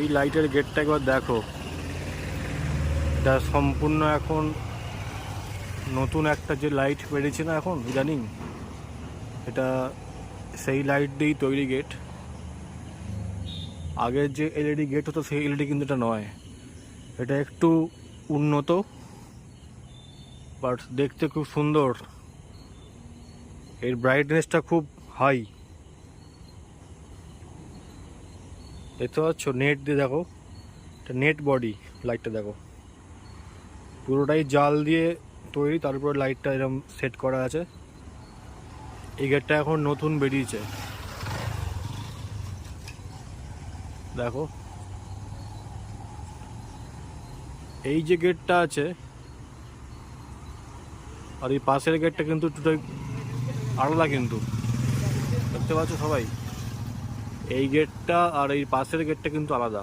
এই লাইটের গেটটা একবার দেখো, এটা সম্পূর্ণ এখন নতুন একটা যে লাইট বেরিয়েছে না এখন ইদানিং, এটা সেই লাইট দিয়েই তৈরি গেট। আগের যে এলইডি গেট হতো সেই এলইডি কিন্তু এটা নয়, এটা একটু উন্নত, বাট দেখতে খুব সুন্দর। এর ব্রাইটনেসটা খুব হাই, দেখতে পাচ্ছ? নেট দিয়ে দেখো, এটা নেট বডি লাইটটা দেখো, পুরোটাই জাল দিয়ে তৈরি, তারপর লাইটটা এরকম সেট করা আছে। এই গেটটা এখন নতুন বেরিয়েছে, দেখো। এই যে গেটটা আছে আর এই পাশের গেটটা কিন্তু দুটোই আলাদা, কিন্তু দেখতে পাচ্ছ সবাই, এই গেটটা আর এই পাশের গেটটা কিন্তু আলাদা।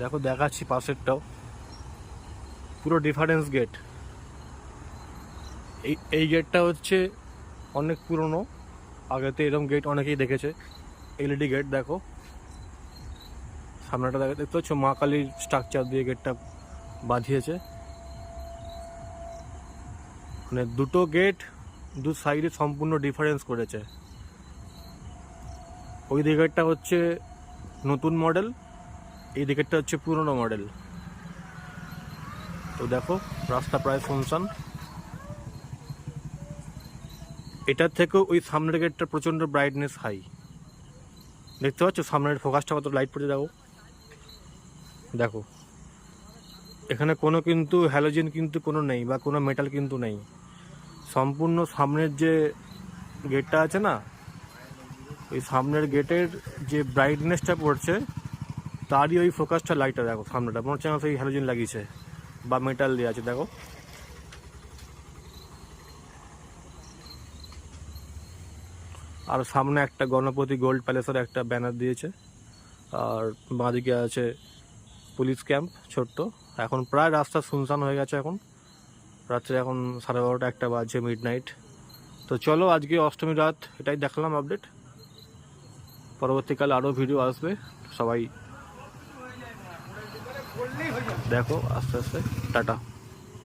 দেখো দেখাচ্ছি, পাশেরটাও পুরো ডিফারেন্স গেট। এই গেটটা হচ্ছে অনেক পুরনো, আগেতে এরকম গেট অনেকেই দেখেছে। এলইডি গেট দেখো, সামনেটা দেখতে পাচ্ছ মা কালীর স্ট্রাকচার দিয়ে গেটটা বাঁধিয়েছে। মানে দুটো গেট দু সাইডে সম্পূর্ণ ডিফারেন্স করেছে। ওই দিকেরটা হচ্ছে নতুন মডেল, এই দিকেরটা হচ্ছে পুরনো মডেল। তো দেখো রাস্তা প্রায় শুনশান। এটার থেকেও ওই সামনের গেটটা প্রচণ্ড ব্রাইটনেস হাই, দেখতে পাচ্ছ সামনের ফোকাসটা কত লাইট পড়ে। দেখো দেখো, এখানে কোনো কিন্তু হ্যালোজেন কিন্তু কোনো নেই, বা কোনো মেটাল কিন্তু নেই। সম্পূর্ণ সামনের যে গেটটা আছে না, এই সামনের গেটের যে ব্রাইটনেসটা পড়ছে তারই ওই ফোকাসটা লাইটটা দেখো, সামনেটা মনে হচ্ছে ওই হ্যালোজেন লাগিয়েছে বা মেটাল দিয়ে আছে। দেখো আর সামনে একটা গণপতি গোল্ড প্যালেসের একটা ব্যানার দিয়েছে, আর বাঁদিকে আছে পুলিশ ক্যাম্প ছোট্ট। এখন প্রায় রাস্তা শুনশান হয়ে গেছে, এখন রাত্রে এখন 12:30 একটা বাজছে, মিড নাইট। তো চলো আজকে অষ্টমী রাত এটাই দেখলাম আপডেট, পরবর্তীকালে আরও ভিডিও আসবে, সবাই দেখো আস্তে আস্তে। টাটা।